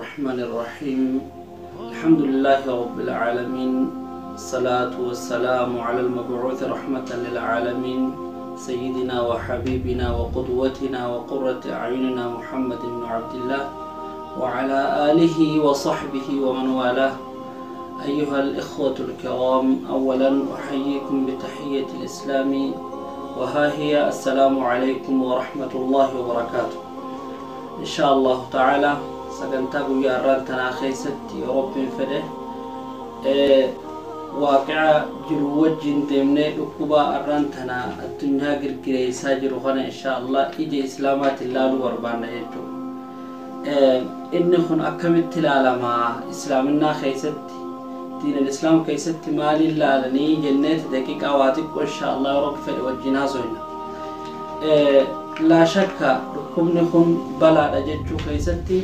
الرحمن الرحيم الحمد لله رب العالمين الصلاة والسلام على المبعوث رحمة للعالمين سيدنا وحبيبنا وقدوتنا وقرة أعيننا محمد بن عبد الله وعلى آله وصحبه ومن والاه. أيها الإخوة الكرام، أولا أحييكم بتحية الإسلام وها هي السلام عليكم ورحمة الله وبركاته. إن شاء الله تعالى سجنتاكو يا رانتنا خيستي رب فده واقع جروج جنتمني ركوبا رانتنا الدنيا غير ساجر خنا إن شاء الله إجي إسلامات الله وربنا يجو إنهن أكملت العالم إسلامنا خيستي دين الإسلام كيستي مالي لالني جنات دقيقة واتق إن شاء الله رب فده وجنازونا لا شك ركوبنكم بلا أجتشو خيستي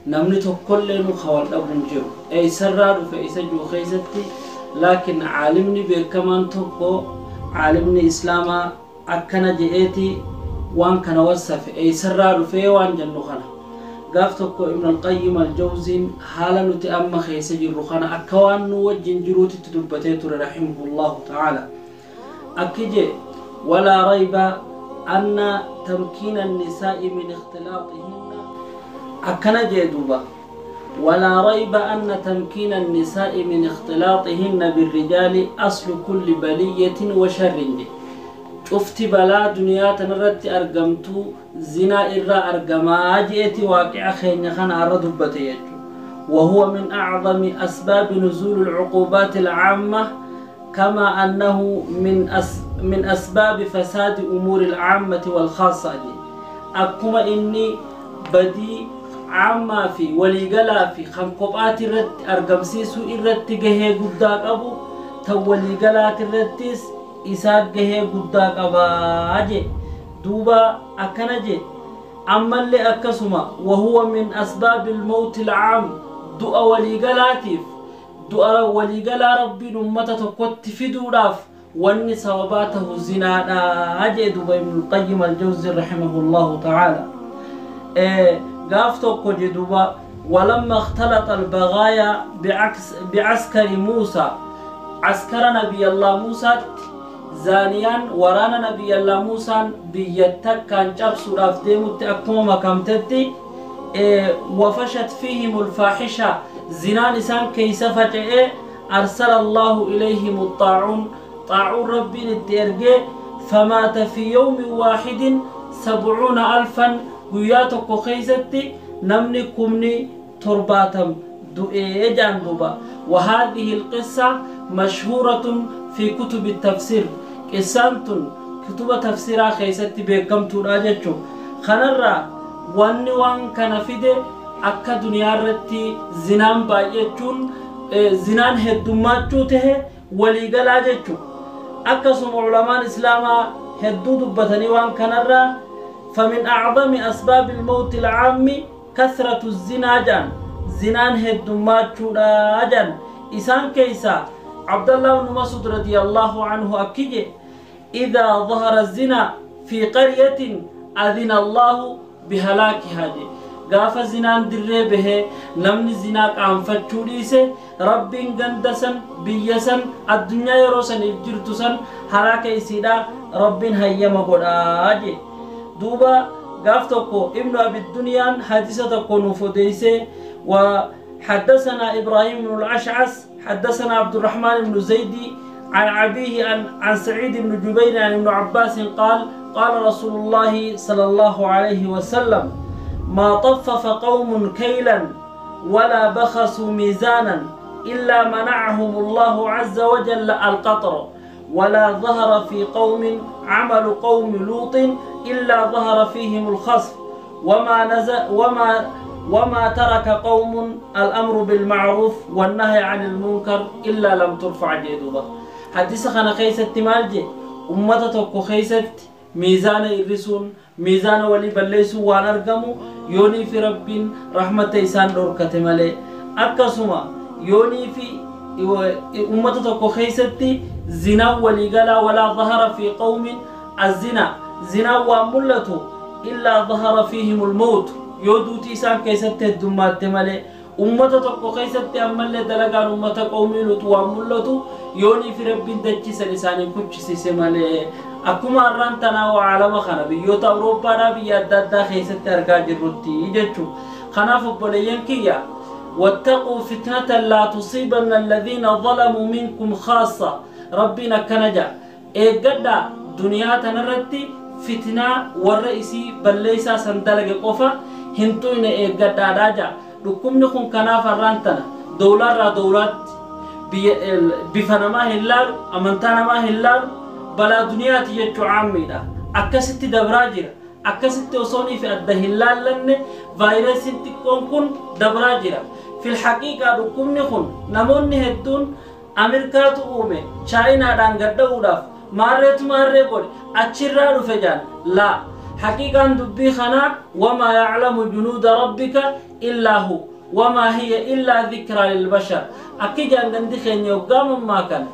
نمني تقولن خوال أبن جو أي سرّاد في إسجو خيستي، لكن عالمني بكمان تقو عالمني إسلاما أكنا جئتي وان كان وصف أي سرّاد في وان جنوخنا قافتكو ابن القيم الجوزين حالا نتأمى خيسجي الرخنا أكوان نوجن جروتي تدبتيتر رحمه الله تعالى أكجي ولا ريب أن تمكين النساء من اختلاطهن أكنا جدوبا ولا ريب أن تمكين النساء من اختلاطهن بالرجال أصل كل بلية وشر. شفت بلا دنيا تنرت أرقمتو زنا إرى أرقما جئتي واقع خين خان أردبتي، وهو من أعظم أسباب نزول العقوبات العامة، كما أنه من أسباب فساد أمور العامة والخاصة. أكما إني بدي عما في وليقلا في خنقبات الرد أرقمسيسو الرد جهة قداك أبو توليقلا الردتس إساق جهة قداك أباجي دوبا أكنجي أما اللي أكسما وهو من أسباب الموت العام دعا وليقلاتيف دعا وليقلا ربي نمتة قد في دوراف واني سواباته الزنا أجي دوبا ابن القيم الجوزي رحمه الله تعالى قافتو جدوبا ولما اختلط البغايا بعسكر موسى عسكر نبي الله موسى زانيا ورانا نبي الله موسى بيتك كان جابسو رافديمو تأكوما مكامتتي وفشت فيهم الفاحشة زنان إسان كيسفة أرسل الله إليهم الطاعون ربي نتيرجي فمات في يوم واحد 70,000 قياتك خيزتي نمني كمني ترباتم جانبا. وهذه القصة مشهورة في كتب التفسير، قصة كتب تفسير خيزتي بكم تراجعوا خنرا وان كان فيده أكا دنيا رتي زنان بايجون زنان هدوماتو ته وليقلاجتو أكا سم علماء الإسلام هدو دبتني وان كنرا. فمن أعظم أسباب الموت العام كثرة الزنا جان زنان هدومات شورا جان إسان كيسا عبد الله بن مسعود رضي الله عنه أكيد إذا ظهر الزنا في قرية أذن الله بهلاكها دي قاف زنان دري به نمني زناك عن فتشوريسه رب غندسن بيسن الدنيا يروسن الجرتسن هلاك إسيدا رب هيما قد دوبا قافتكو ابن أبي الدنيا حديثتكو نفوديسي. وحدثنا إبراهيم بن الأشعث حدثنا عبد الرحمن بن زيدي عن أبيه عن سعيد بن جبير عن ابن عباس قال رسول الله صلى الله عليه وسلم ما طفف قوم كيلا ولا بخسوا ميزانا إلا منعهم الله عز وجل القطر، ولا ظهر في قوم عمل قوم لوط إلا ظهر فيهم الخصف، وما ترك قوم الأمر بالمعروف والنهي عن المنكر إلا لم ترفع جيدوبا. حديث خنا خيست مالجي أمتك خيست ميزان الرسول ميزان ولي بلسو وانرقمو يوني في رب رحمة إسان دوركة مالي أكسما يوني في أمتك خيست زنا وليقلا ولا ظهر في قوم الزنا زنا وملته إلا ظهر فيهم الموت يودوتي سان كيست الدمات مالي ummata tokko keessatti ammallee dalagaan ummata qawmii luutu waan mul'atu yoonii fi rabbiin dachisan isaanii kuchisiise malee akkuma arraan tanaa waa alama kana biyyoota Awurooppaadhaa biyya adda addaa keessatti argaa jirrutti jechuu kanaaf obboleeyyan kiyya wattaquu fitnatan laa tusiibanna alladhiina zalamuu minkum khaassa rabbiin akkana jedha eeggadhaa duniyaa tanarratti fitnaa warra isii balleessaa san dalage qofa hin tuyne eeggadhaadhaa jedha dhukkubni kun kanaaf arraan tana dowlaarraa dowlaatti bifa namaa hin laalu amantaa namaa hin laalu balaa duniyaati jechuu caammiidha akkasitti dabraa jira akkasitti osoonii fi adda hin laallanne vaayirasiin xiqqoon kun dabraa jira fil haqiiqaa dhukkubni kun namoonni hedduun Ameerikaatu uume chaayinaadhaan gadda'uudhaaf maarree godhe achirraa dhufe jaan laa haqiiqaan dubbii kanaa wamaa ya'lamu junuuda rabbika illaa hu wamaa hiya illaa dhikraa lilbashar akki jaangandi keenya hoggaamummaa kana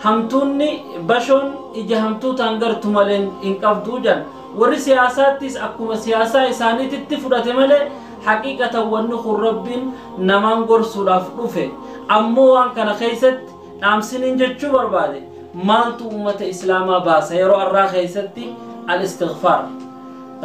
hamtuunni bashoon ija hamtuutaan gartu malee hin qabduu jan warri siyaasaattis akkuma siyaasaa isaaniititti fudhate malee haqiiqatan wanni kun rabbiin namaan gorsuudhaaf dhufe ammoo waan kana keessatti dhaamsiniin jechuu barbaade maaltu ummata islaamaa baasa yeroo arraa keessatti al-istighfaar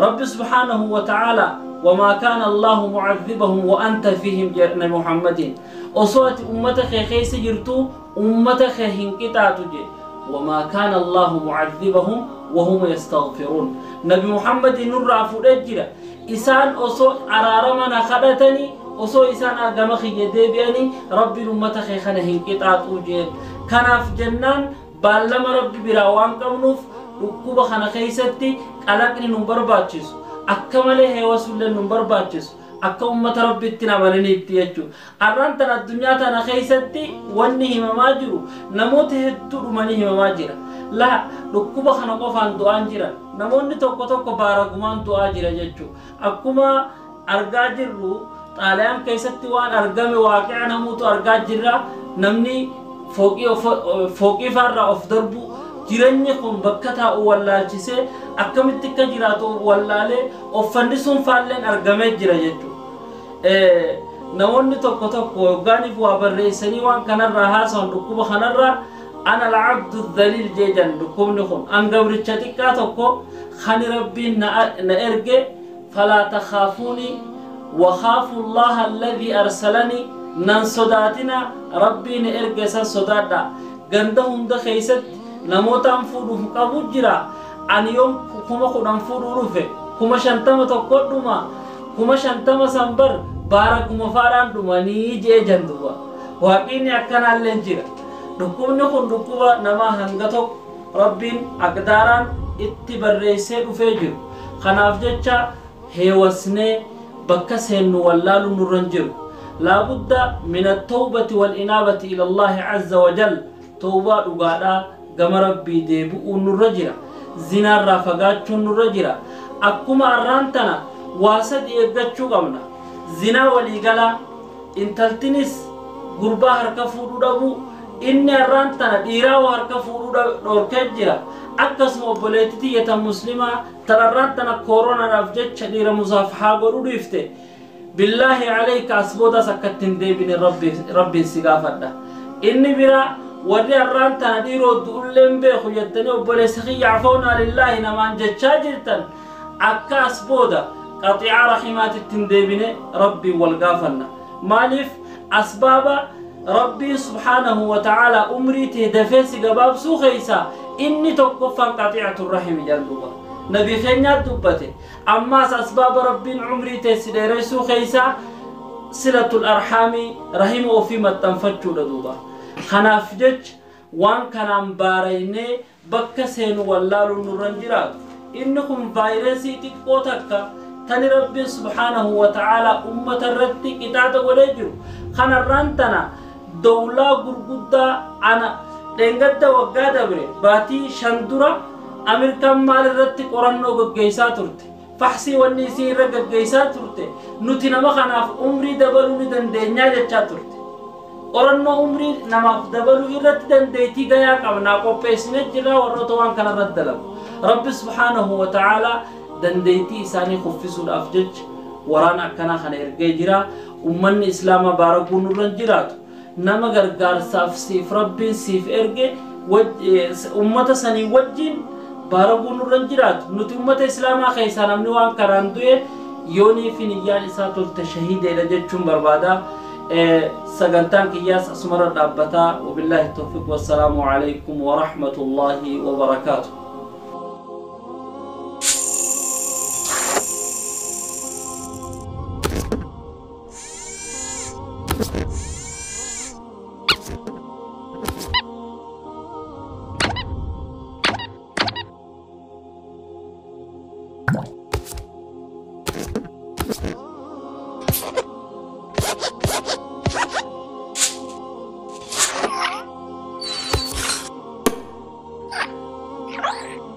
rabbi subhaanahu wa ta'ala وما كان الله معذبهم وأنت فيهم جرنا محمدين أصوات أمتك خيس جرتو أمتك هنكتات جي وما كان الله معذبهم وهم يستغفرون نبي محمد نور فوجر إسان أصو أرارمنا خدتني أصو إسان أرجمخ يدبياني ربي أمتك خنا هنكتات جي كان في جنان بالما ربي براوان كمنوف ركوب خنا خيستي قلقني نمبر باتشيس akkamalee heewasuullee nun barbaachisu akka ummata rabbitti namananiitti jechuudha arraan tan addunyaa tana keessatti wanni himamaa jiru namoota hedduu dhumanii himamaa jira laa dhukkuba kana qofaan du'aan jira namoonni tokko baaragumaan du'aa jira jechuudha akkuma argaa jirru xaaliyaan keessatti waan argame waaqi'a namuutu argaa jirra namni fooqii faarraa of darbu jireenyi kun bakka taa'u wallaalchisee akkamitti akka jiraatu wallaalee offandisuun faalleen argamee jira jechuudha namoonni tokko hoggaaniif waa barreessanii waan kanarraa haasawan dhukkuba kanarraa ana al-abdu dhaliil jeejan dhukkubni kun an gabricha xiqqaa tokko khani rabbiin na erge falaa takhaafuuni wa khaafu allaha alladhii arsalanii nan sodaatina rabbiin erge san sodaadha ganda hunda keessatti namootaan fuudhuuf qabu jira ani yoom kuma kudhan fuudhuu dhufe kuma 50 tokko dhuma kuma 50 sanbar baaraguma faadhaan dhumanii jee janduba waaqiin akkanaallee jira dhukkubni kun dhukkuba namaa hanga tokko rabbiin aqdaaraan itti barreessee dhufee jiru kanaaf jecha heewasnee bakka seennu wallaalu nurran jiru laabudda min at-tawbati wal inaabati ila Allah azza wa jal tawbaa dhugaadhaa gama rabbii deebi'uun nurra jira zinaarraa fagaachuun nurra jira akkuma arraan tana waa sadii eeggachuu qabna zinaa waliigalaa intaltinis gurbaa harka fuudhuu dhabu inni arraan tana dhiiraa waa harka fuudhuu dhorkee jira akkasuma obboleettii yata muslimaa tan arraan tana kooronaadhaaf jecha dhiira musaafahaa godhuu dhiifte billaahi alayka asboodaas akkattiin deebine rabbiin si gaafadha inni biraa warri arraan tana dhiiroo du'ulleen beeku jettanii obboleessa kiyya cafownaa lillaahi namaan jechaa jirtan akka as booda qaxiicaa rahimaatittiin deebine rabbiin wal gaafanna maaliif asbaaba rabbiin subhaanahu wa ta'aalaa umrii tee dafeessi gabaabsuu keessaa inni tokkoffaan qaxiicatu rahimi jalluba nabii keenyaat dubbate ammaas asbaaba rabbiin umrii tee si dheereessuu keessaa silatul arhaamii rahima ofii maxxanfachuudha duuba خناف جج وان كان بارينه bakka seenu wallaaluun nurran jiraatu innikum vaayirasii xiqqoo takka tani rabbiin subhaanahu wa ta'aalaa ummata irratti qixaaxa godhee jiru kanarraan tana dawlaa gurguddaa ana dhengadda waggaa dabre baatii 5 dura Ameerikaan maal irratti qorannoo gaggeessaa turte faxsii wanni isii irra gaggeessaa turte nuti nama kanaaf umrii dabaluu ni dandeenyaa jechaa turte qorannoo umrii namaaf dabaluu irratti dandeettii gayaa qabnaa qopheessine jira warroota waan kana irratti dalagu rabbi subhaanahu wa ta'aalaa dandeettii isaanii kuffisuudhaaf jecha waraana akkana kana ergee jira ummanni islaama baaraguu nurran jiraatu nama gargaarsaaf siif rabbiin siif erge ummata sanii wajjin baaraguu nurran jiraatu nuti ummata islaamaa keessaa namni waan karaan du'e yoonii fi niyyaan isaa tolte shahiideedha jechuun barbaada sagantaan kiyyaas asumara dhaabbataa wabillahi tawfiq wassalaamu alaykum wa rahmatullahi wa barakaatuh. Right.